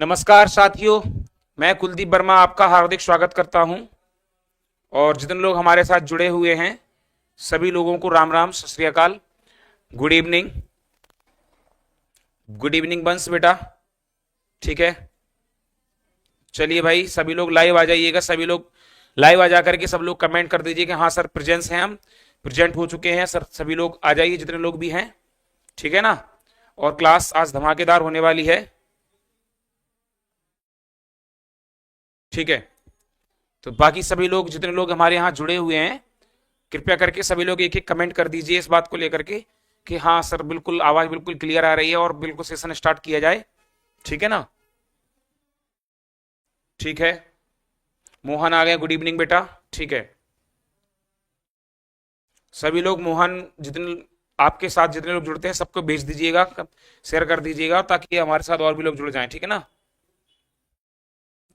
नमस्कार साथियों। मैं कुलदीप वर्मा आपका हार्दिक स्वागत करता हूं। और जितने लोग हमारे साथ जुड़े हुए हैं सभी लोगों को राम राम, सत श्री अकाल, गुड इवनिंग। गुड इवनिंग बंस बेटा। ठीक है, चलिए भाई सभी लोग लाइव आ जाइएगा। सभी लोग लाइव आ जाकर के सब लोग कमेंट कर दीजिए कि हाँ सर प्रेजेंस हैं, हम प्रेजेंट हो चुके हैं सर। सभी लोग आ जाइए जितने लोग भी हैं, ठीक है ना। और क्लास आज धमाकेदार होने वाली है, ठीक है। तो बाकी सभी लोग जितने लोग हमारे यहाँ जुड़े हुए हैं कृपया करके सभी लोग एक एक कमेंट कर दीजिए इस बात को लेकर के कि हाँ सर बिल्कुल आवाज बिल्कुल क्लियर आ रही है और बिल्कुल सेशन स्टार्ट किया जाए, ठीक है ना। ठीक है, मोहन आ गए, गुड इवनिंग बेटा। ठीक है, सभी लोग मोहन जितने आपके साथ जितने लोग जुड़ते हैं सबको भेज दीजिएगा, शेयर कर दीजिएगा ताकि हमारे साथ और भी लोग जुड़ जाएं, ठीक है ना।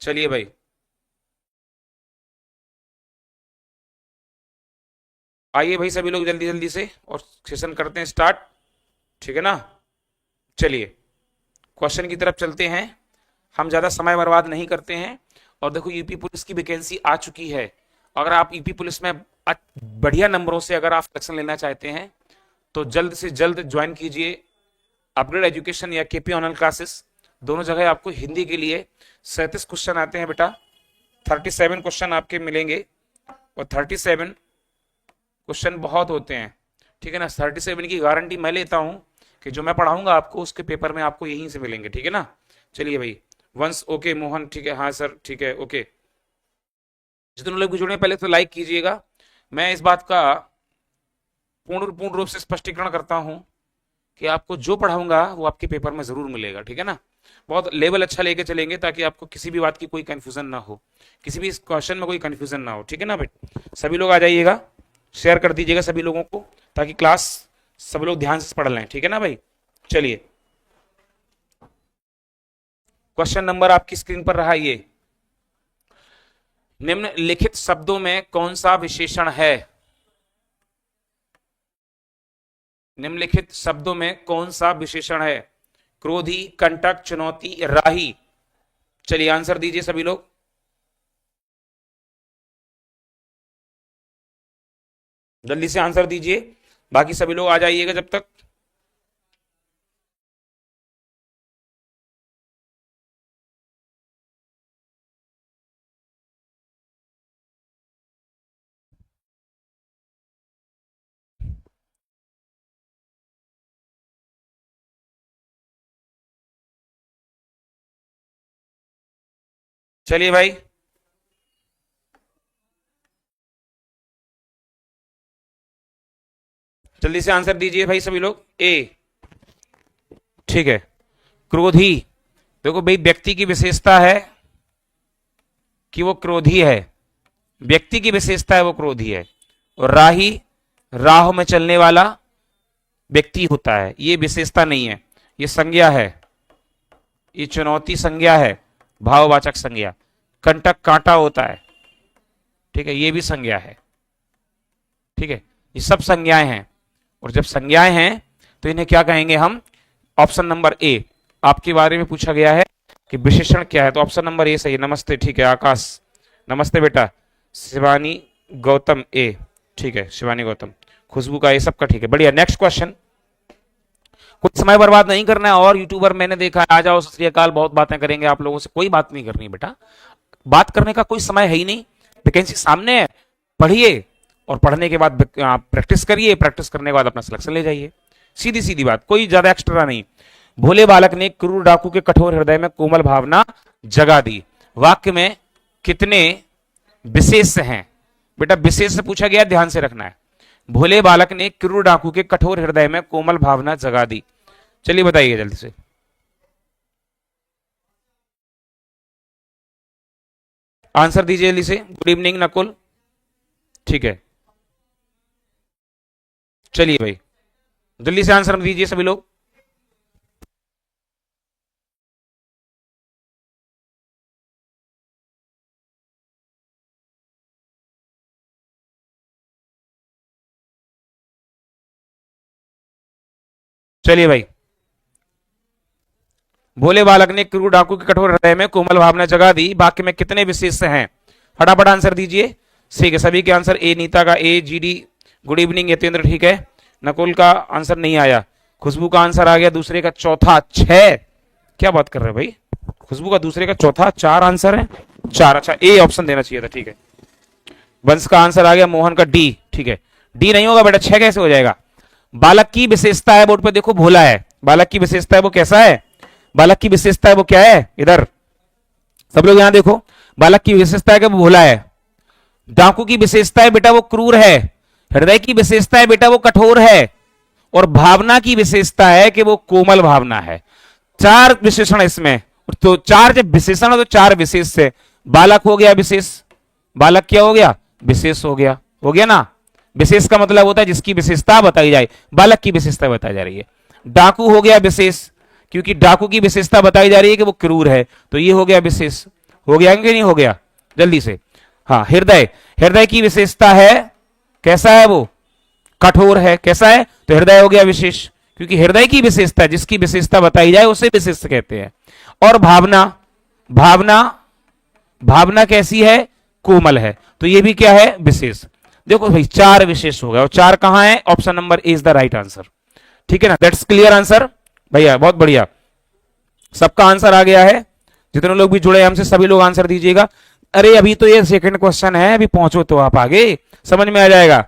चलिए भाई, आइए भाई सभी लोग जल्दी जल्दी से और सेशन करते हैं स्टार्ट, ठीक है ना। चलिए क्वेश्चन की तरफ चलते हैं, हम ज़्यादा समय बर्बाद नहीं करते हैं। और देखो यूपी पुलिस की वैकेंसी आ चुकी है। अगर आप यूपी पुलिस में बढ़िया नंबरों से अगर आप सिलेक्शन लेना चाहते हैं तो जल्द से जल्द ज्वाइन कीजिए अपग्रेड एजुकेशन या केपी ऑनलाइन क्लासेस। दोनों जगह आपको हिंदी के लिए 37 क्वेश्चन आते हैं बेटा, 37 क्वेश्चन आपके मिलेंगे। और 37 क्वेश्चन बहुत होते हैं, ठीक है ना। 37 की गारंटी मैं लेता हूं कि जो मैं पढ़ाऊंगा आपको उसके पेपर में आपको यहीं से मिलेंगे, ठीक है ना। चलिए भाई, वंस ओके मोहन, ठीक है, हाँ सर ठीक है, ओके। जितने लोग भी जुड़े पहले तो लाइक कीजिएगा। मैं इस बात का पूर्ण पूर्ण रूप से स्पष्टीकरण करता हूं कि आपको जो पढ़ाऊंगा वो आपके पेपर में जरूर मिलेगा, ठीक है ना। बहुत लेवल अच्छा लेके चलेंगे ताकि आपको किसी भी बात की कोई कंफ्यूजन ना हो, किसी भी क्वेश्चन में कोई कंफ्यूजन ना हो, ठीक है ना बेटा। सभी लोग आ जाइएगा, शेयर कर दीजिएगा सभी लोगों को ताकि क्लास सब लोग ध्यान से पढ़ लें, ठीक है ना भाई। चलिए, क्वेश्चन नंबर आपकी स्क्रीन पर रहा ये, निम्नलिखित शब्दों में कौन सा विशेषण है। निम्नलिखित शब्दों में कौन सा विशेषण है। क्रोधी, कंटक, चुनौती, राही। चलिए आंसर दीजिए सभी लोग। जल्दी से आंसर दीजिए, बाकी सभी लोग आ जाइएगा जब तक। चलिए भाई, जल्दी से आंसर दीजिए भाई सभी लोग। ए, ठीक है। क्रोधी, देखो भाई व्यक्ति की विशेषता है कि वो क्रोधी है, व्यक्ति की विशेषता है वो क्रोधी है। और राही, राह में चलने वाला व्यक्ति होता है, ये विशेषता नहीं है, ये संज्ञा है। ये चुनौती संज्ञा है, भाववाचक संज्ञा। कंटक कांटा होता है, ठीक है, ये भी संज्ञा है, ठीक है। ये सब संज्ञाएं हैं। और जब संज्ञाएं हैं तो इन्हें क्या कहेंगे हम। ऑप्शन नंबर ए, आपके बारे में पूछा गया है कि विशेषण क्या है, तो ऑप्शन नंबर ए सही है। नमस्ते, ठीक है आकाश, नमस्ते बेटा। शिवानी गौतम ए, ठीक है, शिवानी गौतम। खुशबू का, ये सबका ठीक है, बढ़िया। नेक्स्ट क्वेश्चन, कुछ समय बर्बाद नहीं करना है। और यूट्यूबर मैंने देखा है, आ जाओ सत श्री अकाल, बहुत बातें करेंगे आप लोगों से, कोई बात नहीं करनी बेटा। बात करने का कोई समय है ही नहीं, वैकेंसी सामने है, पढ़िए और पढ़ने के बाद प्रैक्टिस करिए, प्रैक्टिस करने के बाद अपना सिलेक्शन ले जाइए। सीधी सीधी बात, कोई ज्यादा एक्स्ट्रा नहीं। भोले बालक ने क्रूर डाकू के कठोर हृदय में कोमल भावना जगा दी। वाक्य में कितने विशेष हैं बेटा, विशेष से पूछा गया, ध्यान से रखना है। भोले बालक ने क्रूर डाकू के कठोर हृदय में कोमल भावना जगा दी। चलिए बताइए जल्दी से। आंसर दीजिए जल्दी से। गुड इवनिंग नकुल, ठीक है। चलिए भाई, जल्दी से आंसर दीजिए सभी लोग। चलिए भाई, भोले बालक ने क्रूर डाकू के कठोर हृदय में कोमल भावना जगा दी, वाक्य में कितने विशेष हैं? फटाफट आंसर दीजिए। ठीक है, सभी के आंसर ए, नीता का ए, जीडी गुड इवनिंग, यतेंद्र ठीक है, नकुल का आंसर नहीं आया, खुशबू का आंसर आ गया, दूसरे का चौथा 6, क्या बात कर रहे हैं भाई, खुशबू का दूसरे का चौथा 4 आंसर है, 4, अच्छा ए ऑप्शन देना चाहिए था, ठीक है। वंश का आंसर आ गया, मोहन का डी, ठीक है, डी नहीं होगा बेटा, 6 कैसे हो जाएगा? बालक की विशेषता है, बोर्ड पे देखो भोला है, बालक की विशेषता है वो कैसा है? बालक की विशेषता है वो क्या है? इधर सब लोग यहां देखो, बालक की विशेषता है कि वो भोला है, डाकू की विशेषता है बेटा वो क्रूर है, हृदय की विशेषता है बेटा वो कठोर है, और भावना की विशेषता है कि वो कोमल भावना है। 4 विशेषण इसमें, तो 4 जब विशेषण हो तो 4 विशेष से, बालक हो गया विशेष, बालक क्या हो गया? विशेष हो गया ना। विशेष का मतलब होता है जिसकी विशेषता बताई जाए, बालक की विशेषता बताई जा रही है। डाकू हो गया विशेष, क्योंकि डाकू की विशेषता बताई जा रही है कि वो क्रूर है, तो ये हो गया विशेष, हो गया कि नहीं हो गया? जल्दी से, हाँ। हृदय, हृदय की विशेषता है कैसा है? वो कठोर है, कैसा है? तो हृदय हो गया विशेष, क्योंकि हृदय की विशेषता, जिसकी विशेषता बताई जाए उसे विशेष कहते हैं। और भावना, भावना, भावना कैसी है? कोमल है, तो ये भी क्या है? विशेष। देखो भाई 4 विशेष हो गए, और 4 कहां है? Option number A is the right answer, ठीक है ना। दैट्स क्लियर आंसर भैया, बहुत बढ़िया, सबका आंसर आ गया है। जितने लोग भी जुड़े हमसे सभी लोग आंसर दीजिएगा। अरे अभी तो ये सेकंड क्वेश्चन है, अभी पहुंचो तो आप आगे, समझ में आ जाएगा।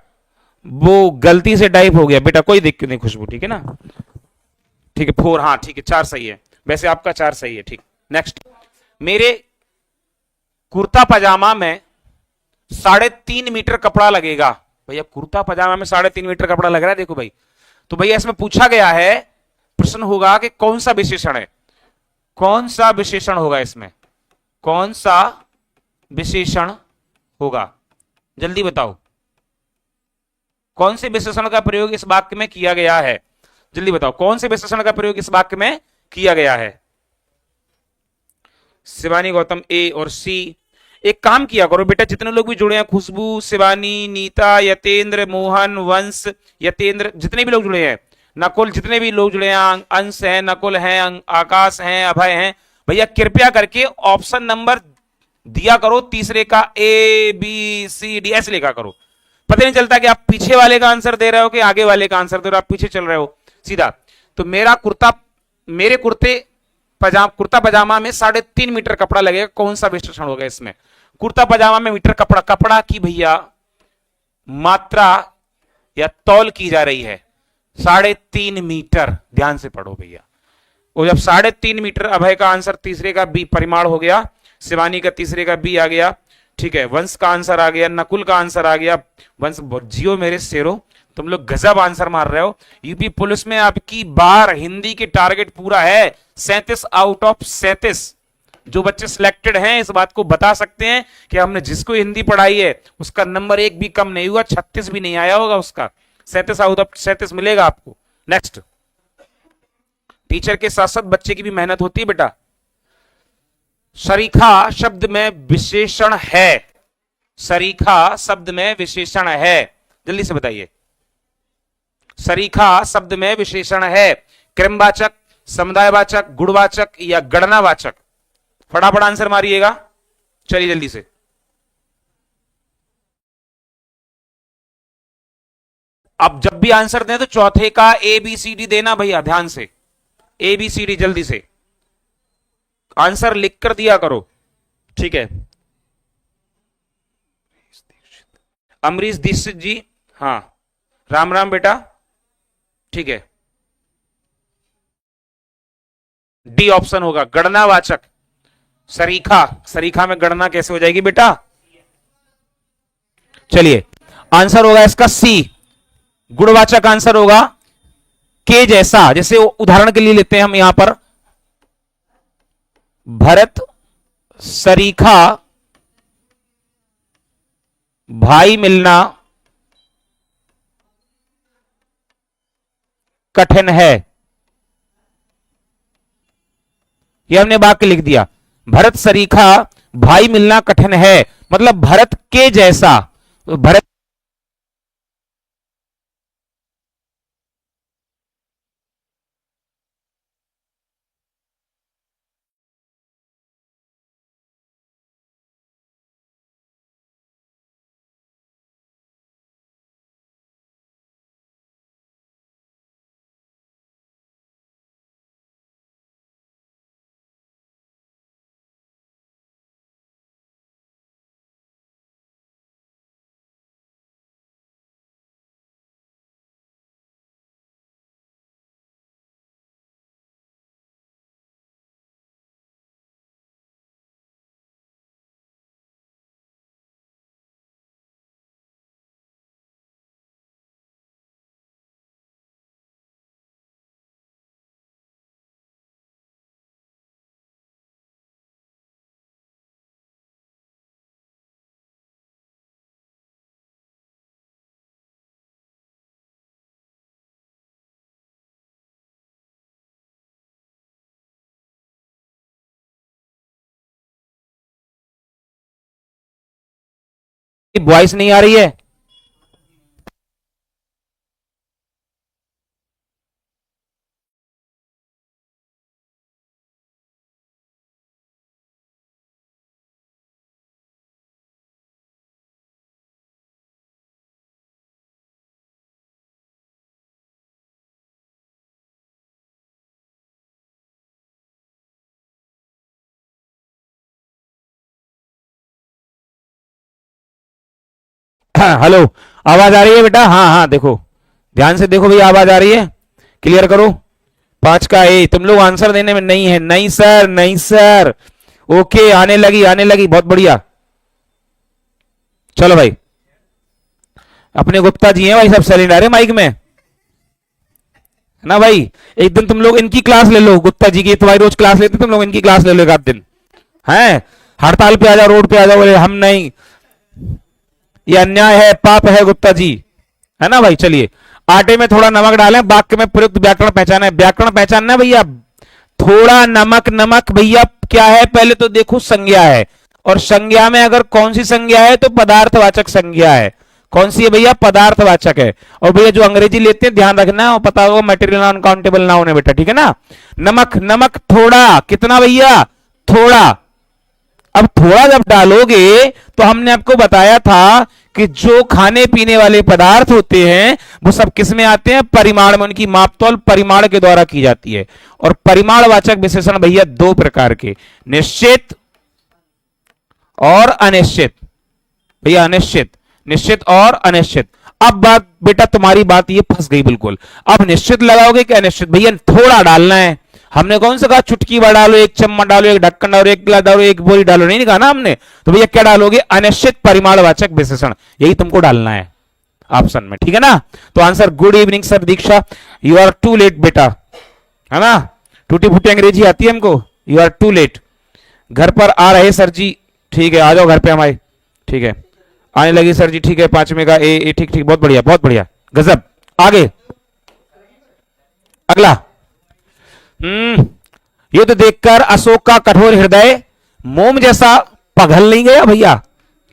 वो गलती से टाइप हो गया बेटा, कोई दिक्कत नहीं खुशबू, ठीक है ना, ठीक है 4, हाँ ठीक है 4 सही है, वैसे आपका 4 सही है, ठीक। नेक्स्ट, मेरे कुर्ता पजामा में 3.5 मीटर कपड़ा लगेगा। भैया कुर्ता पजामा में 3.5 मीटर कपड़ा लग रहा है, देखो भाई, तो भैया इसमें पूछा गया है, प्रश्न होगा कि कौन सा विशेषण है, कौन सा विशेषण होगा इसमें, कौन सा विशेषण होगा, जल्दी बताओ, कौन से विशेषण का प्रयोग इस वाक्य में किया गया है? जल्दी बताओ, कौन से विशेषण का प्रयोग इस वाक्य में किया गया है? शिवानी, गौतम ए और सी। एक काम किया करो बेटा, जितने लोग भी जुड़े हैं, खुशबू, शिवानी, नीता, यतेंद्र, मोहन, वंश, यतेंद्र, जितने भी लोग जुड़े हैं, नकुल, जितने भी लोग जुड़े हैं, अंश हैं, नकुल हैं, आकाश हैं, अभय हैं, भैया कृपया करके ऑप्शन नंबर दिया करो, तीसरे का ए बी सी डी ऐसे लिखा करो। पता नहीं चलता कि आप पीछे वाले का आंसर दे रहे हो कि आगे वाले का आंसर दे रहे हो, आप पीछे चल रहे हो सीधा। तो मेरे कुर्ता पजामा में 3.5 मीटर कपड़ा लगेगा, कौन सा विशेषण होगा इसमें? कुर्ता पजामा में मीटर कपड़ा, कपड़ा की भैया मात्रा या तौल की जा रही है 3.5 मीटर, ध्यान से पढ़ो भैया। वो जब 3.5 मीटर, अभय का आंसर तीसरे का बी परिमाण हो गया, शिवानी का तीसरे का बी आ गया, ठीक है, वंश का आंसर आ गया, नकुल का आंसर आ गया, वंश जियो मेरे शेरों, तुम लोग गजब आंसर मार रहे हो। यूपी पुलिस में आपकी बार हिंदी की टारगेट पूरा है 37 आउट ऑफ 37। जो बच्चे सिलेक्टेड हैं इस बात को बता सकते हैं कि हमने जिसको हिंदी पढ़ाई है उसका नंबर 1 भी कम नहीं हुआ, 36 भी नहीं आया होगा उसका, 37 आउट ऑफ 37 मिलेगा आपको। नेक्स्ट, टीचर के साथ साथ बच्चे की भी मेहनत होती है बेटा। सरीखा शब्द में विशेषण है, सरीखा शब्द में विशेषण है, जल्दी से बताइए। सरीखा शब्द में विशेषण है, क्रमवाचक, समुदायवाचक, गुणवाचक या गणनावाचक? फटाफट आंसर मारिएगा, चलिए जल्दी से। अब जब भी आंसर दें तो चौथे का ए बी सी डी देना भैया, ध्यान से, ए बी सी डी जल्दी से आंसर लिख कर दिया करो, ठीक है। अमरीश दीक्षित जी, हाँ राम राम बेटा, ठीक है, डी ऑप्शन होगा गणनावाचक। सरीखा, सरीखा में गणना कैसे हो जाएगी बेटा? चलिए आंसर होगा इसका सी, गुणवाचक आंसर होगा के जैसा। जैसे उदाहरण के लिए लेते हैं हम यहां पर, भरत सरीखा भाई मिलना कठिन है, यह हमने वाक्य लिख दिया, भरत सरीखा भाई मिलना कठिन है, मतलब भरत के जैसा, भरत वॉइस नहीं आ रही है? हेलो, आवाज आ रही है बेटा? हाँ हाँ, देखो ध्यान से देखो भैया, आवाज आ रही है? क्लियर करो। 5 का ए। तुम लोग आंसर देने में नहीं है? नहीं सर, नहीं सर। ओके, आने लगी आने लगी, बहुत बढ़िया। चलो भाई, अपने गुप्ता जी हैं भाई, सब साइलेंट आ रहे माइक में ना भाई। एक दिन तुम लोग इनकी क्लास ले लो, गुप्ता जी की। तुम्हारी रोज क्लास लेते, तुम लोग इनकी क्लास ले लो एक आध दिन। हैं, हड़ताल पे आ जाओ, रोड पे आ जाओ, बोले हम नहीं, ये अन्याय है, पाप है गुप्ता जी, है ना भाई। चलिए, आटे में थोड़ा नमक डालें, वाक्य में प्रयुक्त व्याकरण पहचाना है। व्याकरण पहचानना है भैया। थोड़ा नमक, नमक भैया क्या है? पहले तो देखो संज्ञा है, और संज्ञा में अगर कौन सी संज्ञा है तो पदार्थवाचक संज्ञा है। कौन सी है भैया? पदार्थवाचक है। और भैया जो अंग्रेजी लेते हैं ध्यान रखना, और पता होगा मटेरियल नाउन काउंटेबल नाउन है बेटा, ठीक है ना। नमक, नमक थोड़ा, कितना भैया? थोड़ा। अब थोड़ा जब डालोगे तो हमने आपको बताया था कि जो खाने पीने वाले पदार्थ होते हैं वो सब किस में आते हैं? परिमाण में। उनकी मापतौल परिमाण के द्वारा की जाती है। और परिमाणवाचक विशेषण भैया 2 प्रकार के, निश्चित और अनिश्चित। भैया अनिश्चित, निश्चित और अनिश्चित। अब बात बेटा, तुम्हारी बात ये फंस गई बिल्कुल। अब निश्चित लगाओगे कि अनिश्चित? भैया थोड़ा डालना है। हमने कौन सा कहा? चुटकी भर डालो, 1 चम्मच डालो, 1 ढक्कन डालो, 1 गिलास डालो, 1 बोरी डालो, नहीं कहा ना हमने। तो भैया क्या डालोगे? अनिश्चित परिमाणवाचक विशेषण, यही तुमको डालना है ऑप्शन में, ठीक है ना। तो answer, good evening sir Diksha, you are too late बेटा, है ना। टूटी फूटी अंग्रेजी आती है हमको। You are too late. घर पर आ रहे सर जी, ठीक है, आ जाओ घर पे हमारे, ठीक है। आने लगी सर जी, ठीक है। 5वें का ए, ठीक ठीक, बहुत बढ़िया बहुत बढ़िया, गजब। आगे अगला। युद्ध देखकर अशोक का कठोर हृदय मोम जैसा पिघल नहीं गया भैया?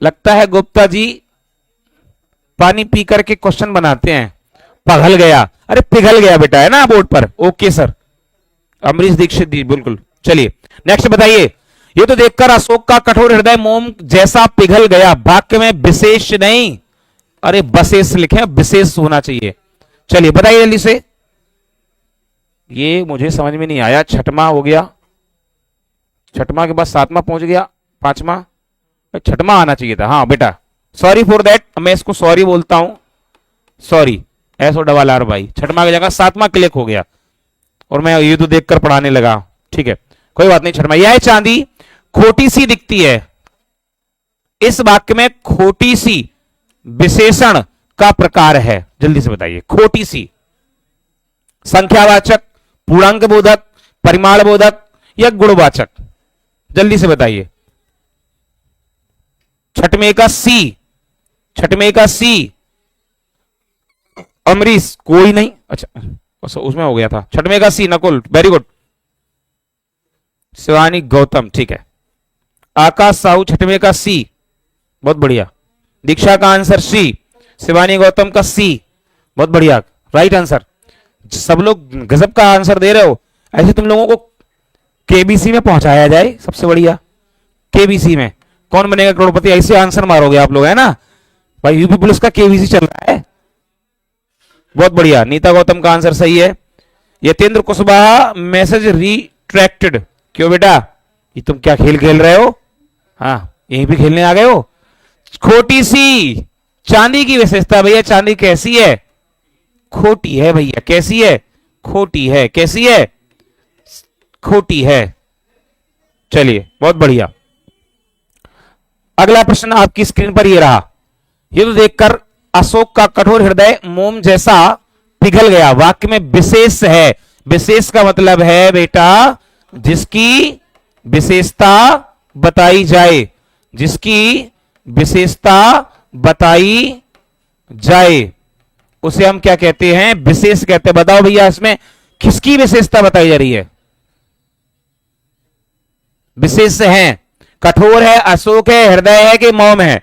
लगता है गुप्ता जी पानी पी करके क्वेश्चन बनाते हैं। पिघल गया, अरे पिघल गया बेटा, है ना बोर्ड पर। ओके सर, अमरीश दीक्षित जी, बिल्कुल। चलिए नेक्स्ट बताइए। ये तो देखकर अशोक का कठोर हृदय मोम जैसा पिघल गया, वाक्य में विशेष नहीं, अरे बसेस लिखे, विशेष होना चाहिए। चलिए बताइए जल्दी से। ये मुझे समझ में नहीं आया। छठवां हो गया, छठवां के बाद 7वां पहुंच गया, 5वां, छठवां आना चाहिए था। हाँ बेटा, सॉरी फॉर दैट, मैं इसको सॉरी बोलता हूं, सॉरी, एसओ डबल आर भाई। छठवां की जगह 7वां क्लिक हो गया और मैं ये तो देखकर पढ़ाने लगा, ठीक है, कोई बात नहीं। छठवां, यह चांदी खोटी सी दिखती है, इस वाक्य में खोटी सी विशेषण का प्रकार है, जल्दी से बताइए। खोटी सी, संख्यावाचक, पूर्णांक बोधक, परिमाण बोधक या गुणवाचक? जल्दी से बताइए। छठवें का सी, छठवें का सी, अमरीश कोई नहीं, अच्छा उसमें हो गया था। छठवें का सी नकुल, वेरी गुड। शिवानी गौतम, ठीक है। आकाश साहू छठवें का सी, बहुत बढ़िया। दीक्षा का आंसर सी, शिवानी गौतम का सी, बहुत बढ़िया, राइट आंसर। सब लोग गजब का आंसर दे रहे हो। ऐसे तुम लोगों को केबीसी में पहुंचाया जाए, सबसे बढ़िया। केबीसी में कौन बनेगा करोड़पति, ऐसे आंसर मारोगे आप लोग, है ना भाई। यूपी पुलिस का केबीसी चल रहा है, बहुत बढ़िया। नीता गौतम का आंसर सही है। Yatendra Kushwaha, message retracted. क्यों बेटा, ये तुम क्या खेल खेल रहे हो? हाँ, यहीं भी खेलने आ गए हो। खोटी सी, चांदी की विशेषता भैया, चांदी कैसी है? खोटी है भैया। कैसी है? खोटी है। कैसी है? खोटी है। चलिए बहुत बढ़िया। अगला प्रश्न आपकी स्क्रीन पर ये रहा। ये तो देखकर अशोक का कठोर हृदय मोम जैसा पिघल गया, वाक्य में विशेष है। विशेष का मतलब है बेटा जिसकी विशेषता बताई जाए, जिसकी विशेषता बताई जाए उसे हम क्या कहते हैं? विशेष कहते हैं। बताओ भैया, इसमें किसकी विशेषता बताई जा रही है? विशेष है, कठोर है, अशोक है, हृदय है कि मोम है?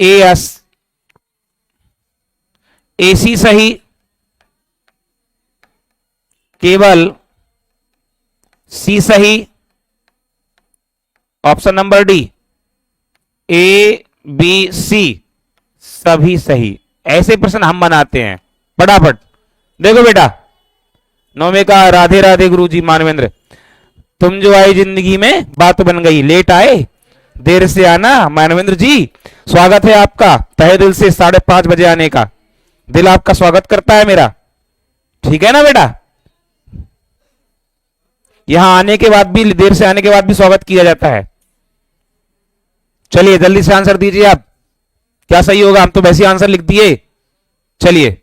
एस, एसी सही, केवल सी सही, option number D A B C सभी सही। ऐसे प्रश्न हम बनाते हैं फटाफट। देखो बेटा, नौवे का राधे राधे गुरुजी मानवेंद्र, तुम जो आए जिंदगी में बात बन गई, लेट आए देर से आना। मानवेंद्र जी स्वागत है आपका तहे दिल से 5:30 बजे आने का, दिल आपका स्वागत करता है मेरा, ठीक है ना बेटा। यहां आने के बाद भी, देर से आने के बाद भी स्वागत किया जाता है। चलिए जल्दी से आंसर दीजिए आप, क्या सही होगा, हम तो वैसे ही आंसर लिख दिए। चलिए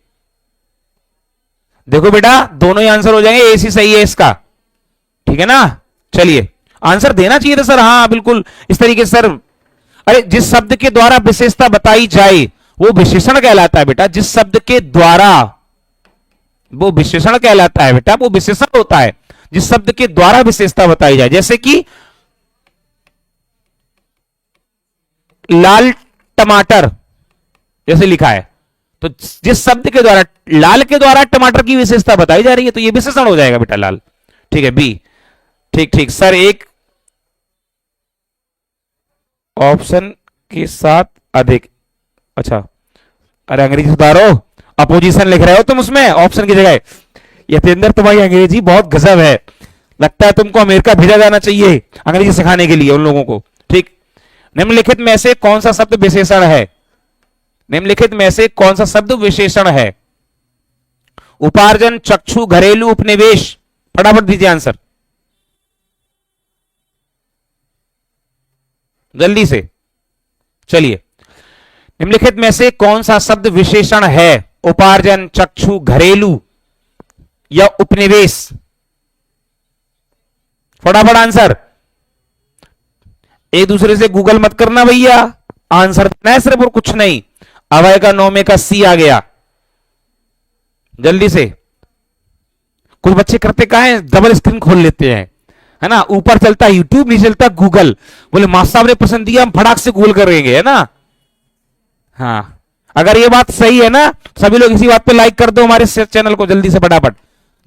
देखो बेटा, दोनों ही आंसर हो जाएंगे, ए सी सही है इसका, ठीक है ना। चलिए आंसर देना चाहिए था सर, हाँ बिल्कुल इस तरीके से सर। अरे जिस शब्द के द्वारा विशेषता बताई जाए वो विशेषण कहलाता है बेटा, जिस शब्द के द्वारा, वो विशेषण कहलाता है बेटा, वो विशेषण होता है जिस शब्द के द्वारा विशेषता बताई जाए। जैसे कि लाल टमाटर जैसे लिखा है, तो जिस शब्द के द्वारा, लाल के द्वारा टमाटर की विशेषता बताई जा रही है, तो ये विशेषण हो जाएगा बेटा लाल, ठीक है बी। ठीक ठीक सर, एक ऑप्शन के साथ अधिक, अच्छा अरे अंग्रेजी सुधारो, अपोजिशन लिख रहे हो तुम उसमें ऑप्शन की जगह। यतेंद्र तुम्हारी अंग्रेजी बहुत गजब है, लगता है तुमको अमेरिका भेजा जाना चाहिए अंग्रेजी सिखाने के लिए उन लोगों को। ठीक, निम्नलिखित में से कौन सा शब्द विशेषण है, निम्नलिखित में से कौन सा शब्द विशेषण है। उपार्जन, चक्षु, घरेलू, उपनिवेश, फटाफट दीजिए आंसर जल्दी से। चलिए निम्नलिखित में से कौन सा शब्द विशेषण है, उपार्जन, चक्षु, घरेलू या उपनिवेश, फटाफट आंसर। एक दूसरे से गूगल मत करना भैया, आंसर देना है सिर्फ और कुछ नहीं। अभय का 9 में का सी आ गया, जल्दी से। कुछ बच्चे करते क्या है, डबल स्क्रीन खोल लेते हैं, है ना, ऊपर चलता यूट्यूब नीचे चलता गूगल, बोले मास्टर साहब ने पसंद दिया हम फटाक से गूगल करेंगे, है ना। हाँ अगर ये बात सही है ना, सभी लोग इसी बात पे लाइक कर दो हमारे चैनल को जल्दी से फटाफट,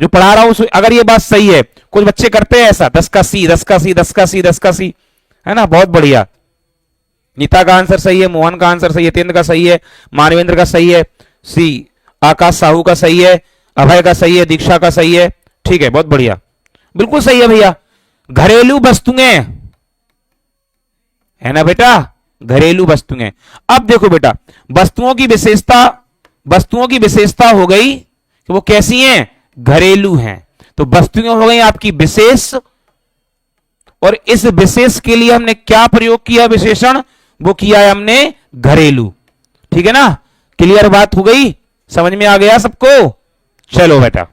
जो पढ़ा रहा हूं अगर ये बात सही है। कुछ बच्चे करते हैं ऐसा, 10 का सी 10 का सी 10 का सी 10 का सी, है ना, बहुत बढ़िया। नीता का आंसर सही है, मोहन का आंसर सही है, तेंद्र का सही है, मानवेंद्र का सही है, सी आकाश साहू का सही है, अभय का सही है, दीक्षा का सही है, ठीक है बहुत बढ़िया, बिल्कुल सही है भैया। घरेलू वस्तुएं है ना बेटा, घरेलू वस्तुएं। अब देखो बेटा, वस्तुओं की विशेषता, वस्तुओं की विशेषता हो गई कि वो कैसी हैं, घरेलू हैं। तो वस्तुएं हो गई आपकी विशेष, और इस विशेष के लिए हमने क्या प्रयोग किया विशेषण, वो किया है हमने घरेलू, ठीक है ना। क्लियर बात हो गई, समझ में आ गया सबको। चलो बेटा,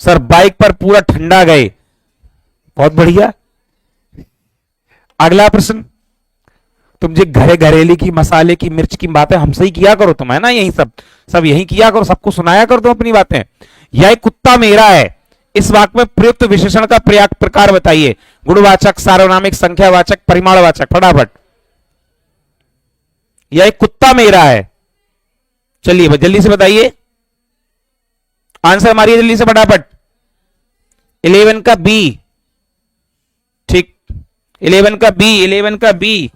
सर बाइक पर पूरा ठंडा गए, बहुत बढ़िया। अगला प्रश्न, तुम जो घरेली की, मसाले की, मिर्च की बातें हमसे ही किया करो तुम, है ना, यही सब यही किया करो, सबको सुनाया करो तुम अपनी बातें। यह कुत्ता मेरा है, इस वाक्य में प्रयुक्त विशेषण का प्रकार बताइए। गुणवाचक, सार्वनामिक, संख्यावाचक, परिमाणवाचक, फटाफट। यह कुत्ता मेरा है, चलिए जल्दी से बताइए, आंसर मारिए जल्दी से फटाफट। 11 का बी, ठीक, 11 का बी, 11 का बी।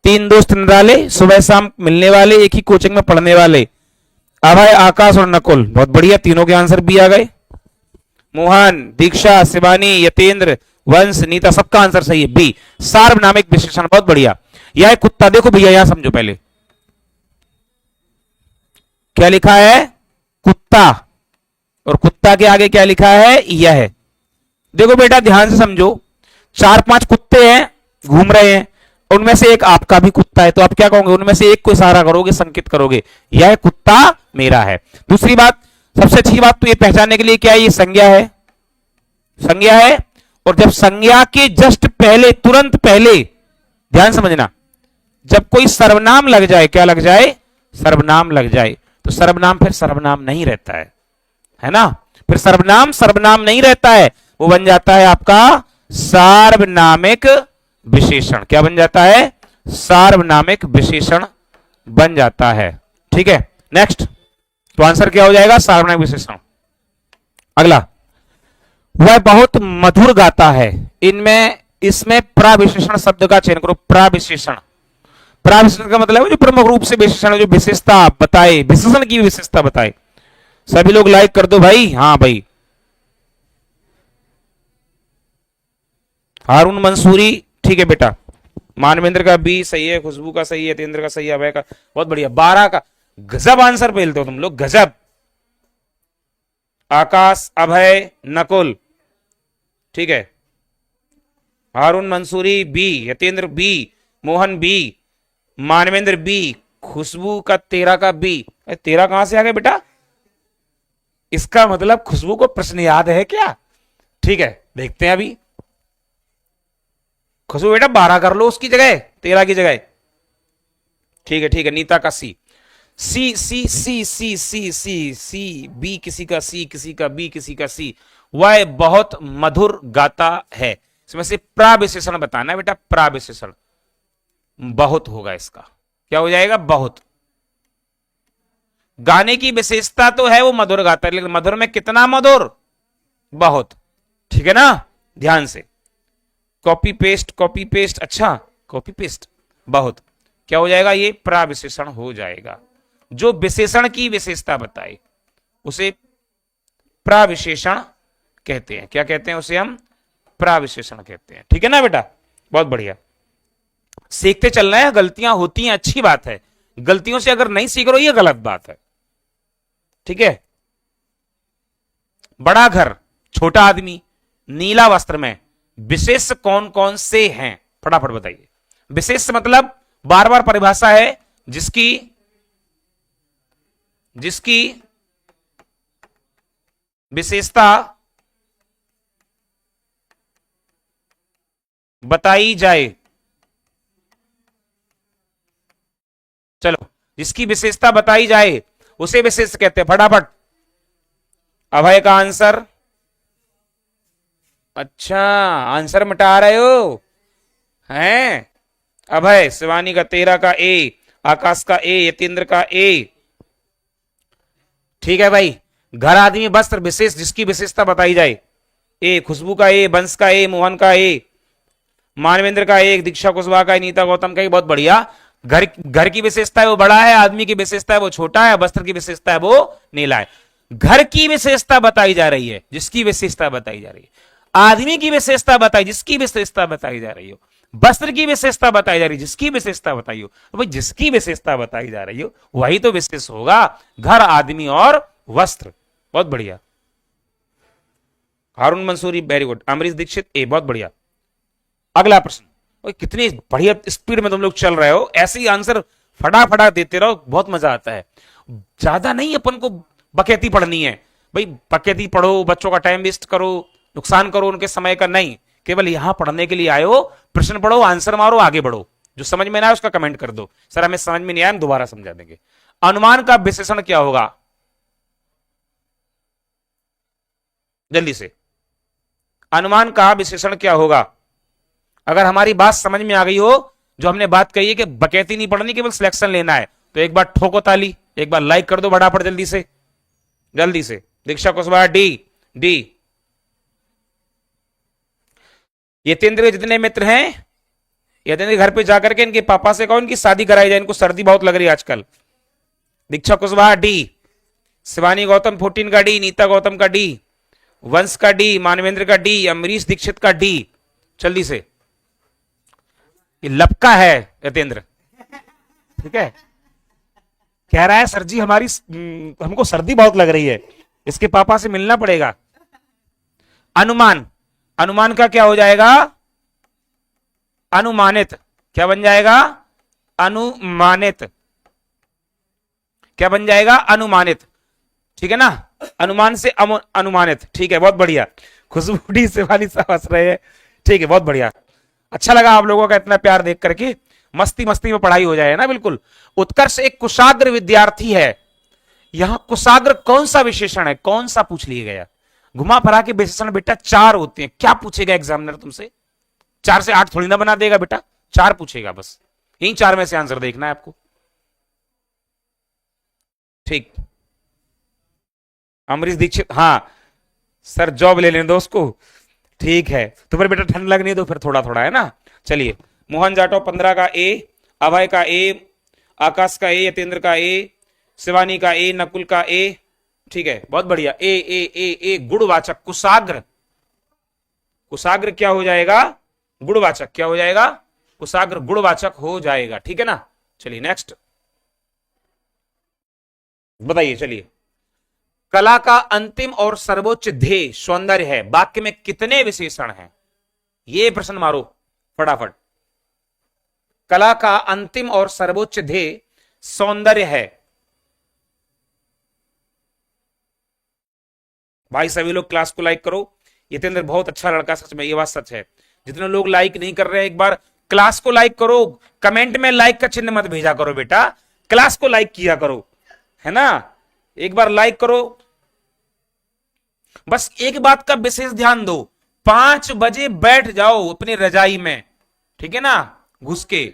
तीन दोस्त निराले, सुबह शाम मिलने वाले, एक ही कोचिंग में पढ़ने वाले, अभय, आकाश और नकुल, बहुत बढ़िया, तीनों के आंसर बी आ गए। मोहन, दीक्षा, शिवानी, यतेंद्र, वंश, नीता, सबका आंसर सही है बी, सार्वनामिक विशेषण, बहुत बढ़िया। यह कुत्ता, देखो भैया यहां समझो पहले क्या लिखा है, कुत्ता, और कुत्ता के आगे क्या लिखा है, यह। देखो बेटा ध्यान से समझो, 4-5 कुत्ते हैं घूम रहे हैं, उनमें से एक आपका भी कुत्ता है, तो आप क्या कहोगे, उनमें से एक को इशारा करोगे, संकेत करोगे, यह कुत्ता मेरा है। दूसरी बात, सबसे अच्छी बात तो ये पहचानने के लिए क्या है, ये संज्ञा है, संज्ञा है, और जब संज्ञा के जस्ट पहले, तुरंत पहले, ध्यान समझना, जब कोई सर्वनाम लग जाए, क्या लग जाए, सर्वनाम लग जाए, तो सर्वनाम फिर सर्वनाम नहीं रहता है ना, फिर सर्वनाम, सर्वनाम नहीं रहता है, वो बन जाता है आपका सार्वनामिक विशेषण। क्या बन जाता है? सार्वनामिक विशेषण बन जाता है। ठीक है, नेक्स्ट। तो आंसर क्या हो जाएगा? सार्वनामिक विशेषण। अगला, वह बहुत मधुर गाता है। इनमें इसमें प्राविशेषण शब्द का चयन करो। प्राविशेषण, प्राविशेषण का मतलब है जो प्रमुख रूप से विशेषण, जो विशेषता बताए, विशेषण की विशेषता बताए। सभी लोग लाइक कर दो भाई। हाँ भाई, हारून मंसूरी, ठीक है बेटा। मानवेंद्र का बी सही है, खुशबू का सही है, तेंद्र का सही है, अभय का बहुत बढ़िया। 12 का गजब आंसर पेलते हो तुम लोग, गजब। आकाश, अभय, नकुल, ठीक है। Haroon Mansoori B, Yatendra B, Mohan B, Manvendra B, Khushboo का 13 का बी। 13 कहां से आ गया बेटा? इसका मतलब खुशबू को प्रश्न याद है क्या? ठीक है, देखते हैं अभी। खुशबू बेटा 12 कर लो उसकी जगह, 13 की जगह। ठीक है, ठीक है। नीता का सी, सी सी सी सी सी सी सी, बी किसी का सी, किसी का बी, किसी का सी। वह बहुत मधुर गाता है। इसमें से प्राविशेषण बताना है बेटा। प्राविशेषण बहुत होगा इसका। क्या हो जाएगा? बहुत। गाने की विशेषता तो है वो मधुर गाता है, लेकिन मधुर में कितना मधुर? बहुत। ठीक है ना, ध्यान से। कॉपी पेस्ट, कॉपी पेस्ट, अच्छा कॉपी पेस्ट, बहुत। क्या हो जाएगा? ये प्राविशेषण हो जाएगा। जो विशेषण की विशेषता बताए उसे प्राविशेषण कहते हैं। क्या कहते हैं उसे? हम प्राविशेषण कहते हैं। ठीक है ना बेटा, बहुत बढ़िया। सीखते चलना है, गलतियां होती हैं, अच्छी बात है। गलतियों से अगर नहीं सीख रहे हो ये गलत बात है। ठीक है। बड़ा घर, छोटा आदमी, नीला वस्त्र में विशेष कौन कौन से हैं? फटाफट बताइए। विशेष मतलब बार बार परिभाषा है जिसकी विशेषता बताई जाए। चलो, जिसकी विशेषता बताई जाए उसे विशेष कहते हैं। फटाफट। अभय का आंसर, अच्छा आंसर मिटा रहे हो हैं? अभय, शिवानी का 13 का ए, आकाश का ए, यतेंद्र का ए। ठीक है भाई। घर, आदमी, वस्त्र, विशेष जिसकी विशेषता बताई जाए। ए, खुशबू का ए, बंस का ए, मोहन का ए, मानवेंद्र का ए, दीक्षा कुशवाहा का, नीता गौतम का ए। बहुत बढ़िया। घर की विशेषता है वो बड़ा है, आदमी की विशेषता है वो छोटा है, वस्त्र की विशेषता है वो नीला है। घर की विशेषता बताई जा रही है जिसकी विशेषता बताई जा रही है। आदमी की विशेषता बताई जिसकी विशेषता बताई जा रही हो। वस्त्र की विशेषता बताई जा रही है जिसकी विशेषता बताई हो। तो भाई जिसकी विशेषता बताई जा रही हो वही तो विशेष होगा। घर, आदमी और वस्त्र। बहुत बढ़िया। हारून मंसूरी वेरी गुड। अमरीश दीक्षित ए, बहुत बढ़िया। अगला प्रश्न। कितनी बढ़िया स्पीड में तुम लोग चल रहे हो, ऐसे ही आंसर फटाफटा देते रहो, बहुत मजा आता है। ज्यादा नहीं अपन को बकैती पढ़नी है भाई। बकैती पढ़ो, बच्चों का टाइम वेस्ट करो, नुकसान करो उनके समय का, नहीं। केवल यहां पढ़ने के लिए आए हो, प्रश्न पढ़ो, आंसर मारो, आगे बढ़ो। जो समझ में ना आए उसका कमेंट कर दो, सर हमें समझ में नहीं आया, हम दोबारा समझा देंगे। अनुमान का विशेषण क्या होगा? जल्दी से। अनुमान का विशेषण क्या होगा? अगर हमारी बात समझ में आ गई हो, जो हमने बात कही है कि बकैती नहीं पढ़नी, केवल सिलेक्शन लेना है, तो एक बार ठोको ताली, एक बार लाइक कर दो फटाफट, जल्दी से, जल्दी से। दीक्षा कुशवाहा डी, डी। यतेंद्र के जितने मित्र हैं, यतेंद्र घर पे जाकर के इनके पापा से कहो इनकी शादी कराई जाए, इनको सर्दी बहुत लग रही है आजकल। दीक्षा कुशवाहा डी, शिवानी गौतम 14 का डी, नीता गौतम का डी, वंश का डी, मानवेंद्र का डी, अमरीश दीक्षित का डी। जल्दी से। ये लपका है यतेंद्र, ठीक है। कह रहा है सर जी हमारी हमको सर्दी बहुत लग रही है, इसके पापा से मिलना पड़ेगा। अनुमान, अनुमान का क्या हो जाएगा? अनुमानित। क्या बन जाएगा? अनुमानित। क्या बन जाएगा? अनुमानित। ठीक है ना, अनुमान से अनुमानित। ठीक है, बहुत बढ़िया। खुशबू डी, शिवानी साहब हंस रहे हैं। ठीक है, बहुत बढ़िया। अच्छा लगा आप लोगों का इतना प्यार देख करके। मस्ती मस्ती में पढ़ाई हो जाए ना, बिल्कुल। उत्कर्ष एक कुशाग्र विद्यार्थी है। यहां कुशाग्र कौन सा विशेषण है? कौन सा पूछ लिया गया? घुमा फिरा के विशेषण बेटा 4 होते हैं। क्या पूछेगा एग्जामिनर तुमसे? 4 से 8 थोड़ी ना बना देगा बेटा, 4 पूछेगा बस। इन 4 में से आंसर देखना है आपको। ठीक, अमरीश दीक्षित, हाँ सर जॉब ले लेने दो उसको। ठीक है, तो फिर बेटा ठंड लगनी है तो फिर थोड़ा थोड़ा है ना। चलिए, मोहन जाटव 15 का ए, अभय का ए, आकाश का ए, यतेंद्र का ए, शिवानी का ए, नकुल का ए। ठीक है, बहुत बढ़िया। ए ए ए ए गुणवाचक कुशाग्र, कुशाग्र क्या हो जाएगा? गुणवाचक। क्या हो जाएगा? कुशाग्र गुणवाचक हो जाएगा। ठीक है ना। चलिए नेक्स्ट बताइए। चलिए, कला का अंतिम और सर्वोच्च ध्येय सौंदर्य है, वाक्य में कितने विशेषण हैं? ये प्रश्न मारो फटाफट। कला का अंतिम और सर्वोच्च ध्येय सौंदर्य है। भाई सभी लोग क्लास को लाइक करो। यतेंद्र बहुत अच्छा लड़का, सच में ये बात सच है। जितने लोग लाइक नहीं कर रहे हैं, एक बार क्लास को लाइक करो। कमेंट में लाइक का चिन्ह मत भेजा करो बेटा, क्लास को लाइक किया करो, है ना। एक बार लाइक करो। बस एक बात का विशेष ध्यान दो, 5 बजे बैठ जाओ अपनी रजाई में, ठीक है ना, घुस के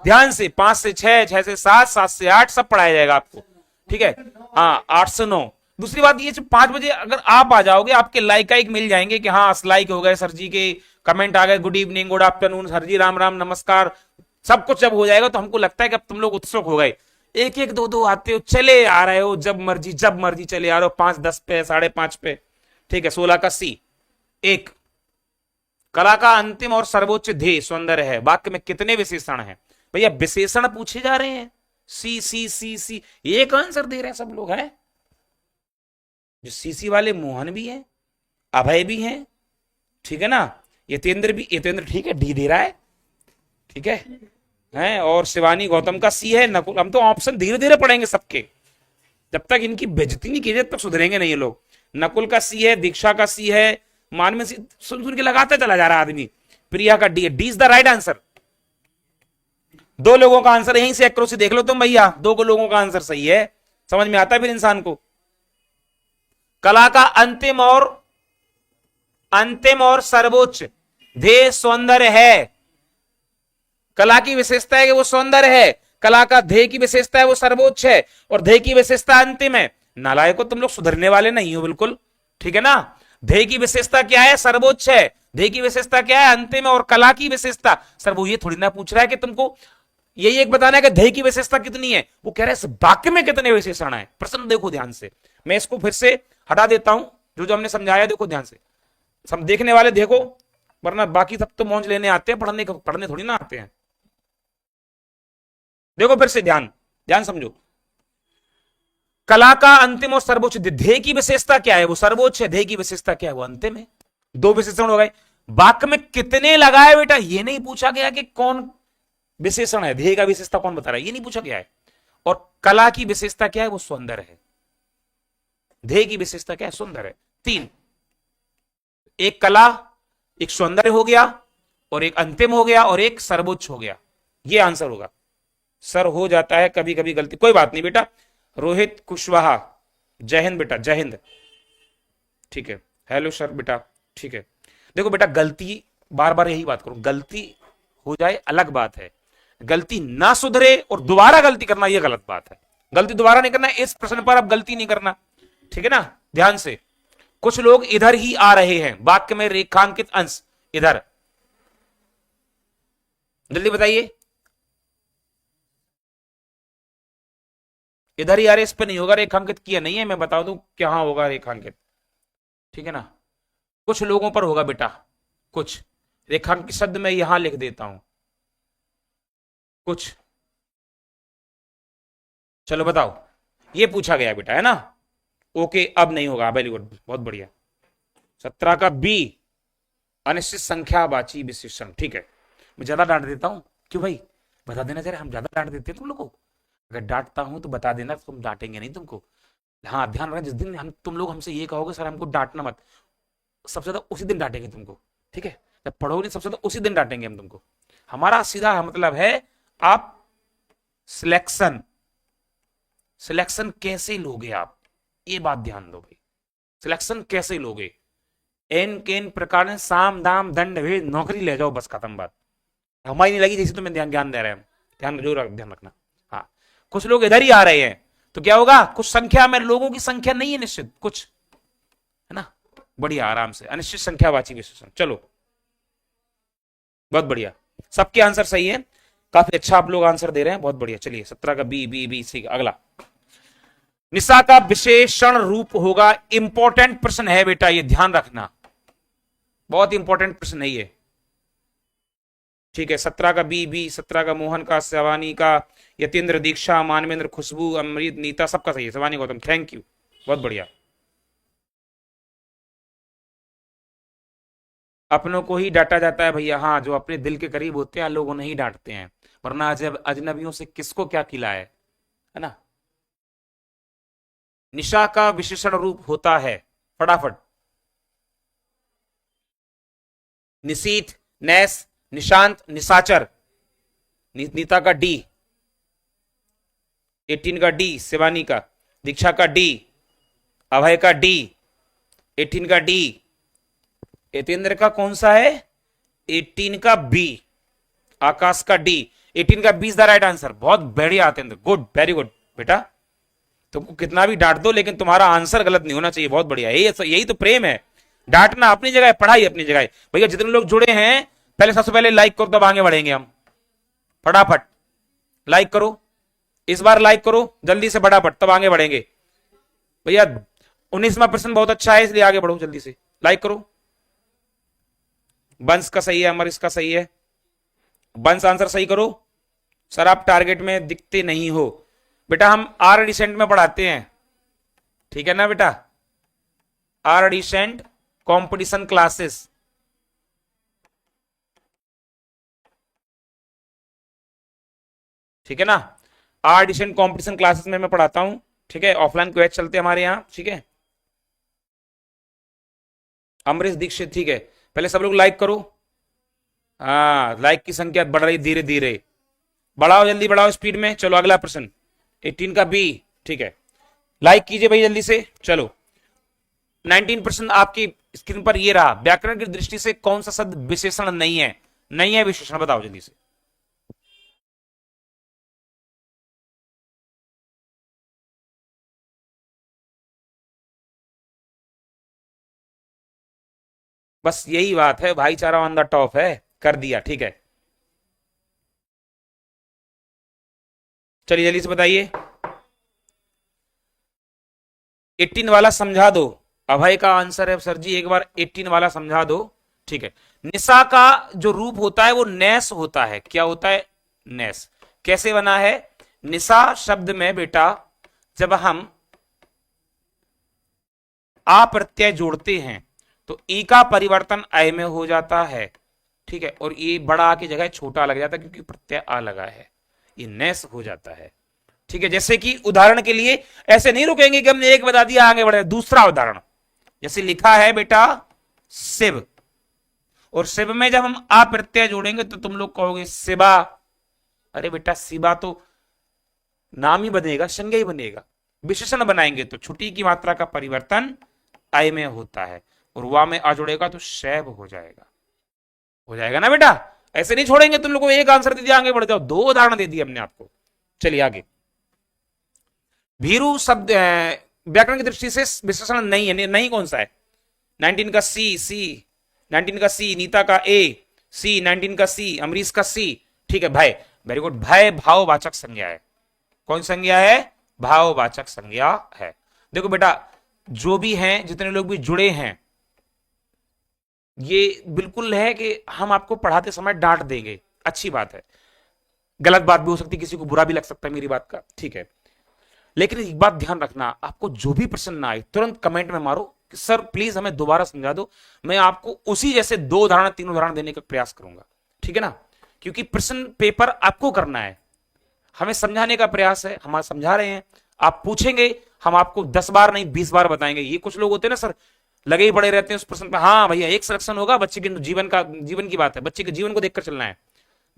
ध्यान से। 5 से 6, 6 से 7, 7 से 8 सब पढ़ाया जाएगा आपको, ठीक है। हाँ, 8 से 9। दूसरी बात ये, 5 बजे अगर आप आ जाओगे, आपके लाइक मिल जाएंगे कि हाँ लाइक हो गए, सर जी के कमेंट आ गए, good evening, good afternoon, sir ji Ram Ram नमस्कार, सब कुछ जब हो जाएगा तो हमको लगता है कि अब तुम लोग उत्सुक हो गए। एक एक दो दो आते हो, चले आ रहे हो, जब मर्जी चले आ रहे हो, 5 10 पे, 5.5 पे, ठीक है। 16 का सी। एक, कला का अंतिम और सर्वोच्च ध्येय सौंदर्य है, वाक्य में कितने विशेषण हैं? भैया विशेषण पूछे जा रहे हैं, सी सी सी सी, एक आंसर दे रहे हैं सब लोग। हैं जो सीसी वाले मोहन भी हैं, अभय भी हैं, ठीक है ना, यतेंद्र भी, यतेंद्र ठीक है डी दे रहा है, ठीक है, हैं, और शिवानी गौतम का सी है, नकुल। हम तो ऑप्शन धीरे धीरे पढ़ेंगे सबके, जब तक इनकी बेइज्जती नहीं की जाए तब तक सुधरेंगे नहीं ये लोग। नकुल का सी है, दीक्षा का सी है, मान में सी, सुन सुन के लगाता चला जा रहा आदमी। प्रिया का डी है, D is the right answer. 2 लोगों का आंसर यहीं से एक्रोसी देख लो तुम भैया, 2 लोगों का आंसर सही है, समझ में आता है फिर इंसान को। कला का अंतिम और सर्वोच्च ध्येय सौंदर्य है। कला की विशेषता है कि वो सौंदर्य है, कला का ध्येय की विशेषता है वो सर्वोच्च है, और ध्येय की विशेषता अंतिम है। नालायकों, तुम लोग सुधरने वाले नहीं हो बिल्कुल, ठीक है ना। ध्येय की विशेषता क्या है? सर्वोच्च है। ध्येय की विशेषता क्या है? अंतिम है। और कला की विशेषता, सर वो ये थोड़ी ना पूछ रहा है कि तुमको यही एक बताना है कि ध्येय की विशेषता कितनी है, वो कह रहा है इस वाक्य में कितने विशेषण है। प्रश्न देखो ध्यान से, मैं इसको फिर से हटा देता हूं, जो हमने समझाया देखो ध्यान से, सब देखने वाले देखो, वरना बाकी सब तो मौज लेने आते हैं, पढ़ने थोड़ी ना आते हैं। देखो फिर से ध्यान समझो। कला का अंतिम और सर्वोच्च ध्येय की विशेषता क्या है? वो सर्वोच्च है। ध्येय की विशेषता क्या है? वो अंतिम है। 2 विशेषण हो गए। वाक्य में कितने लगाए बेटा, ये नहीं पूछा गया कि कौन विशेषण है, ध्येय का विशेषता कौन बता रहा है, ये नहीं पूछा गया है। और कला की विशेषता क्या है? वो सौंदर्य है। ध्येय की विशेषता क्या है? सुंदर है। 3, एक कला, एक सौंदर्य हो गया, और एक अंतिम हो गया, और एक सर्वोच्च हो गया। ये आंसर होगा। सर हो जाता है कभी कभी गलती, कोई बात नहीं बेटा। रोहित कुशवाहा, जय हिंद बेटा, जय हिंद, ठीक है। हेलो सर बेटा, ठीक है। देखो बेटा, गलती बार बार यही बात करो, गलती हो जाए अलग बात है, गलती ना सुधरे और दोबारा गलती करना यह गलत बात है। गलती दोबारा नहीं करना, इस प्रश्न पर अब गलती नहीं करना, ठीक है ना। ध्यान से, कुछ लोग इधर ही आ रहे हैं, वाक्य में रेखांकित अंश इधर, जल्दी बताइए। इधर ही आ रहे, इस पे नहीं होगा रेखांकित, किया नहीं है, मैं बता दूं कहां होगा रेखांकित, ठीक है ना। कुछ लोगों पर होगा बेटा, कुछ रेखांकित शब्द मैं यहां लिख देता हूं, कुछ। चलो बताओ, ये पूछा गया बेटा, है ना। ओके, अब नहीं होगा, वेरी गुड, बहुत बढ़िया। 17 का बी, अनिश्चित संख्यावाची विशेषण, ठीक है। मैं ज्यादा डांट देता हूं, क्यों भाई, बता देना जरा, हम ज्यादा डांट देते हैं तुम लोगों को। अगर डांटता हूं तो बता देना, तुम डांटेंगे नहीं तुमको। हाँ ध्यान रखना, जिस दिन तुम लोग हमसे ये कहोगे सर हमको डांटना मत, सबसे ज्यादा उसी दिन डांटेंगे तुमको, ठीक है। जब पढ़ोगे नहीं सबसे ज्यादा उसी दिन डांटेंगे हम तुमको। हमारा सीधा मतलब है, आप सिलेक्शन कैसे लोगे आप, ये बात ध्यान दो भाई। सिलेक्शन कैसे लोगे? एन केन प्रकार साम दाम दंड भेद नौकरी ले जाओ, बस खत्म बात। हमारी नहीं लगी जैसे तुम्हें ध्यान दे रहे हैं, ध्यान जरूर ध्यान रखना। हाँ, कुछ लोग इधर ही आ रहे हैं तो क्या होगा, कुछ संख्या में लोगों की संख्या नहीं है निश्चित, कुछ है ना, बढ़िया आराम से अनिश्चित संख्यावाची विशेषण। चलो बहुत बढ़िया, सबके आंसर सही है, काफी अच्छा आप लोग आंसर दे रहे हैं, बहुत बढ़िया। चलिए 17 का बी बी बी सी। अगला निशा का विशेषण रूप होगा, इंपॉर्टेंट प्रश्न है बेटा, ये ध्यान रखना, बहुत इंपॉर्टेंट प्रश्न है ये। ठीक है, 17 का बी बी, 17 का मोहन का, शिवानी का, यतेंद्र, दीक्षा, मानवेंद्र, खुशबू, अमृत, नीता, सबका सही है। शिवानी गौतम थैंक यू, बहुत बढ़िया। अपनों को ही डांटा जाता है भैया, हाँ, जो अपने दिल के करीब होते हैं लोग उन्हें ही डांटते हैं, वरना जब अजनबियों से किसको क्या खिलाए, है ना। निशा का विशेषण रूप होता है, फटाफट, निशीथ, नैस, निशांत, निशाचर। नीता का डी, 18 का डी, शिवानी का, दीक्षा का डी, अभय का डी, 18 का डी, यतेंद्र का कौन सा है, 18 का बी, आकाश का डी, 18 का B is the right answer. बहुत बढ़िया यतेंद्र, गुड, वेरी गुड बेटा, तुमको कितना भी डांट दो लेकिन तुम्हारा आंसर गलत नहीं होना चाहिए, बहुत बढ़िया। यही तो प्रेम है, डांटना अपनी जगह है, पढ़ाई अपनी जगह है। भैया जितने लोग जुड़े हैं पहले सबसे पहले लाइक करो, तब आगे बढ़ेंगे हम। फटाफट लाइक करो, इस बार लाइक करो जल्दी से फटाफट, तब आगे बढ़ेंगे। भैया 19वां प्रश्न बहुत अच्छा है इसलिए आगे बढ़ो जल्दी से, लाइक करो। बंस का सही है, अमर इसका सही है, बंस आंसर सही करो। सर आप टारगेट में दिखते नहीं हो बेटा, हम आर एडिसेंट में पढ़ाते हैं, ठीक है ना बेटा, आर एडिसेंट कंपटीशन क्लासेस, ठीक है ना, आर एडिसेंट कंपटीशन क्लासेस में मैं पढ़ाता हूं, ठीक है। ऑफलाइन क्वेश्चन चलते हैं हमारे यहां, ठीक है। अमरीश दीक्षित, ठीक है, पहले सब लोग लाइक करो। हाँ, लाइक की संख्या बढ़ रही धीरे धीरे, बढ़ाओ जल्दी बढ़ाओ स्पीड में। चलो अगला प्रश्न 18 का बी, ठीक है, लाइक कीजिए भाई जल्दी से। चलो 19% आपकी स्क्रीन पर ये रहा, व्याकरण की दृष्टि से कौन सा शब्द विशेषण नहीं है, नहीं है विशेषण, बताओ जल्दी से। बस यही बात है, भाईचारा ऑन द टॉप है, कर दिया, ठीक है। चलिए जल्दी से बताइए, 18 वाला समझा दो। अभय का आंसर है सर जी, एक बार 18 वाला समझा दो, ठीक है। निशा का जो रूप होता है वो नैस होता है, क्या होता है, नैस। कैसे बना है, निशा शब्द में बेटा जब हम आ प्रत्यय जोड़ते हैं तो ई का परिवर्तन अय में हो जाता है, ठीक है, और ये बड़ा आ की जगह छोटा लग जाता है क्योंकि प्रत्यय आ लगा है, ये नैस हो जाता है, ठीक है। जैसे कि उदाहरण के लिए ऐसे नहीं रुकेंगे कि हमने एक बता दिया आगे बढ़े, दूसरा उदाहरण जैसे लिखा है बेटा शिव, और शिव में जब हम आ प्रत्यय जोड़ेंगे तो तुम लोग कहोगे शिवा, अरे बेटा शिवा तो नाम ही बनेगा, संज्ञा ही बनेगा, विशेषण बनाएंगे तो छुट्टी की मात्रा का परिवर्तन अय में होता है, और वा में आ जुड़ेगा तो शैव हो जाएगा, हो जाएगा ना बेटा। ऐसे नहीं छोड़ेंगे तुम लोगों को, एक आंसर दे दिया आगे बढ़ जाओ, दो उदाहरण दे दिए हमने आपको। चलिए आगे, भीरू शब्द व्याकरण की दृष्टि से विशेषण नहीं है, नहीं कौन सा है, 19 का सी, 19 का सी, नीता का ए, सी, 19 का सी, अमरीश का सी, ठीक है। भय, वेरी गुड, भय भाववाचक संज्ञा है, कौन संज्ञा है, भाववाचक संज्ञा है। देखो बेटा जो भी हैं, जितने लोग भी जुड़े हैं, ये बिल्कुल है कि हम आपको पढ़ाते समय डांट देंगे, अच्छी बात है, गलत बात भी हो सकती है, किसी को बुरा भी लग सकता है मेरी बात का, ठीक है। लेकिन एक बात ध्यान रखना, आपको जो भी प्रश्न ना आए तुरंत कमेंट में मारो कि सर प्लीज हमें दोबारा समझा दो, मैं आपको उसी जैसे 2 उदाहरण 3 उदाहरण देने का प्रयास करूंगा, ठीक है ना, क्योंकि प्रश्न पेपर आपको करना है, हमें समझाने का प्रयास है, हम समझा रहे हैं, आप पूछेंगे हम आपको 10 बार नहीं 20 बार बताएंगे। ये कुछ लोग होते हैं ना सर, लगे ही पड़े रहते हैं उस प्रश्न पे, हाँ भैया एक सिलेक्शन होगा, बच्चे के जीवन की बात है, बच्चे के जीवन को देखकर चलना है।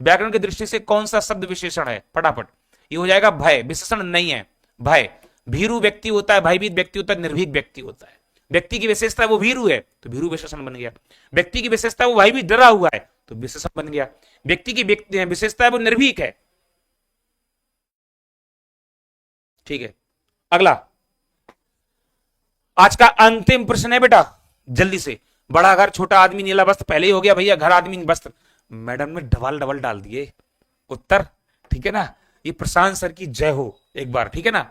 व्याकरण की दृष्टि से कौन सा शब्द विशेषण है, फटाफट, ये हो जाएगा भय, विशेषण नहीं है भय। भीरू व्यक्ति होता है, भयभीत व्यक्ति होता है, निर्भीक व्यक्ति होता है, व्यक्ति की विशेषता है वो भीरू है तो भीरू विशेषण बन गया। व्यक्ति की विशेषता है वो भाई भी डरा हुआ है तो विशेषण बन गया। व्यक्ति की विशेषता है वो निर्भीक है। ठीक है, अगला आज का अंतिम प्रश्न है बेटा, जल्दी से। बड़ा घर छोटा आदमी नीला वस्त्र, पहले ही हो गया भैया, घर आदमी वस्त्र। मैडम ने डबल डबल डाल दिए उत्तर, ठीक है ना। ये प्रशांत सर की जय हो एक बार, ठीक है ना।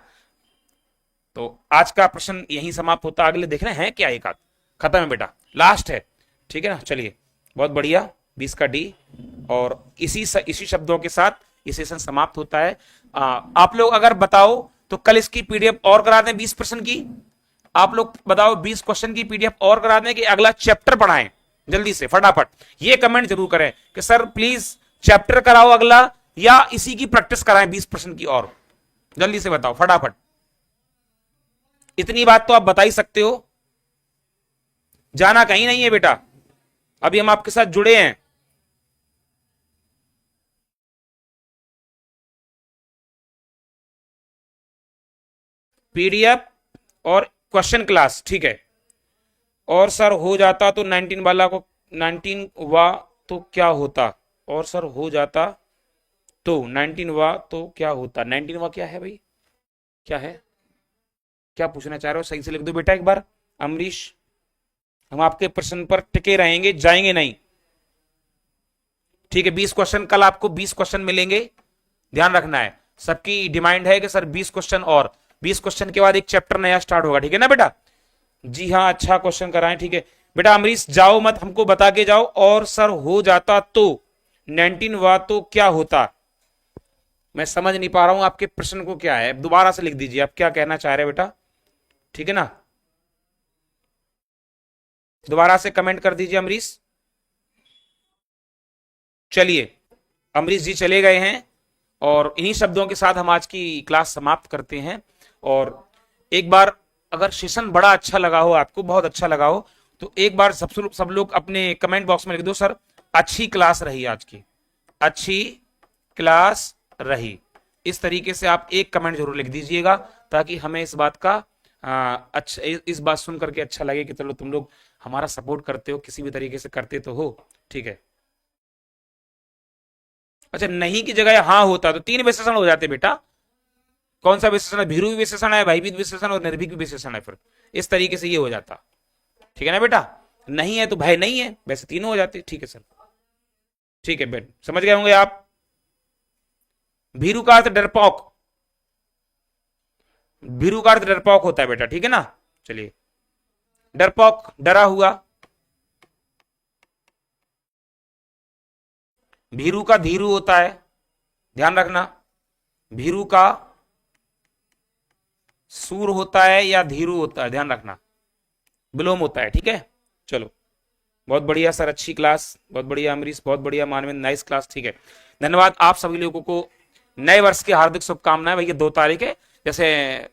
तो आज का प्रश्न यहीं समाप्त होता, अगले देख रहे हैं क्या, एक आध खत्म है बेटा, लास्ट है, ठीक है ना। चलिए बहुत बढ़िया, 20 का डी, और इसी शब्दों के साथ ये सेशन समाप्त होता है। आप लोग अगर बताओ तो कल इसकी पीडीएफ और करा दें 20 प्रश्न की। आप लोग बताओ 20 क्वेश्चन की पीडीएफ और करा दें कि अगला चैप्टर पढ़ाएं जल्दी से फटाफट। ये कमेंट जरूर करें कि सर प्लीज चैप्टर कराओ अगला, या इसी की प्रैक्टिस कराएं 20 प्रश्न की, और जल्दी से बताओ फटाफट। इतनी बात तो आप बता ही सकते हो, जाना कहीं नहीं है बेटा, अभी हम आपके साथ जुड़े हैं। पीडीएफ और क्वेश्चन क्लास, ठीक है। और सर हो जाता तो 19 वाला को 19 वा तो क्या होता, और सर हो जाता तो 19 वा तो क्या होता। 19 वा क्या है भाई, क्या है, क्या पूछना चाह रहे हो, सही से लिख दो बेटा एक बार। अमरीश, हम आपके प्रश्न पर टिके रहेंगे, जाएंगे नहीं, ठीक है। 20 क्वेश्चन कल आपको 20 क्वेश्चन मिलेंगे, ध्यान रखना है। सबकी डिमांड है कि सर 20 क्वेश्चन, और 20 क्वेश्चन के बाद एक चैप्टर नया स्टार्ट होगा, ठीक है ना बेटा। जी हाँ, अच्छा क्वेश्चन कराएं, ठीक है बेटा। अमरीश जाओ मत, हमको बता के जाओ। और सर हो जाता तो 19 वा तो क्या होता। मैं समझ नहीं पा रहा हूं आपके प्रश्न को क्या है, दोबारा से लिख दीजिए आप क्या कहना चाह रहे हैं बेटा, ठीक है ना। दोबारा से कमेंट कर दीजिए अमरीश। चलिए अमरीश जी चले गए हैं, और इन्हीं शब्दों के साथ हम आज की क्लास समाप्त करते हैं। और एक बार अगर सेशन बड़ा अच्छा लगा हो, आपको बहुत अच्छा लगा हो, तो एक बार सब लोग अपने कमेंट बॉक्स में लिख दो, सर अच्छी क्लास रही आज की, अच्छी क्लास रही। इस तरीके से आप एक कमेंट जरूर लिख दीजिएगा, ताकि हमें इस बात का अच्छा, इस बात सुन करके अच्छा लगे कि चलो तुम लोग हमारा सपोर्ट करते हो, किसी भी तरीके से करते तो हो, ठीक है। अच्छा, नहीं की जगह हाँ होता तो 3 विशेषण हो जाते बेटा। कौन सा विशेषण है, भीरू विशेषण है, भयभीत विशेषण और निर्भीक विशेषण है, फिर इस तरीके से ये हो जाता, ठीक है ना बेटा। नहीं है तो भय नहीं है, वैसे तीनों हो जाते, ठीक है सर, ठीक है बेट, समझ गए होंगे आप। भीरू का अर्थ डरपोक, भीरू का अर्थ डरपोक होता है बेटा, ठीक है ना। चलिए, डरपोक डरा हुआ, भीरू का धीरू होता है, ध्यान रखना। भीरू का सूर होता है या धीरू होता है, ध्यान रखना, विलोम होता है, ठीक है। चलो बहुत बढ़िया सर, अच्छी क्लास, बहुत बढ़िया अमरीश, बहुत बढ़िया मानवेंद्र, नाइस क्लास, ठीक है। धन्यवाद आप सभी लोगों को, नए वर्ष की हार्दिक शुभकामनाएं। भैया 2 तारीख है, जैसे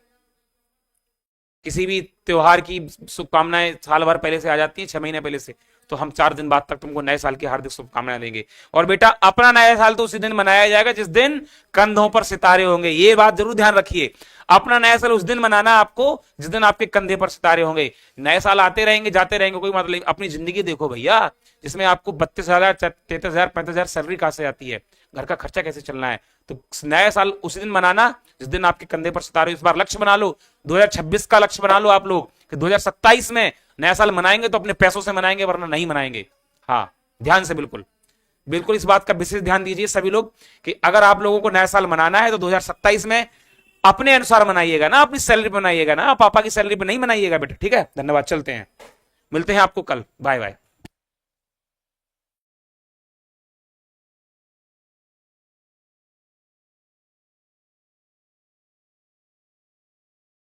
किसी भी त्योहार की शुभकामनाएं साल भर पहले से आ जाती हैं, 6 महीने पहले से, तो हम 4 दिन बाद तक तुमको नए साल की हार्दिक शुभकामनाएं देंगे। और बेटा अपना नया साल तो उसी दिन मनाया जाएगा जिस दिन कंधों पर सितारे होंगे, ये बात जरूर ध्यान रखिए। अपना नया साल उस दिन मनाना आपको जिस दिन आपके कंधे पर सितारे होंगे। नए साल आते रहेंगे जाते रहेंगे, कोई मतलब। अपनी जिंदगी देखो भैया, जिसमें आपको 32,000 33,000 35,000 सैलरी कहां से आती है, घर का खर्चा कैसे चलना है। तो नया साल उसी दिन मनाना जिस दिन आपके कंधे पर सितारे। इस बार लक्ष्य बना लो, 2026 का लक्ष्य बना लो आप लोग कि 2027 में नया साल मनाएंगे तो अपने पैसों से मनाएंगे, वरना नहीं मनाएंगे। हाँ, ध्यान से, बिल्कुल बिल्कुल इस बात का विशेष ध्यान दीजिए सभी लोग कि अगर आप लोगों को नया साल मनाना है तो 2027 में अपने अनुसार मनाइएगा ना, अपनी सैलरी पर मनाइएगा ना, पापा की सैलरी पर नहीं मनाइएगा बेटा, ठीक है। धन्यवाद, चलते हैं, मिलते हैं आपको कल, बाय बाय।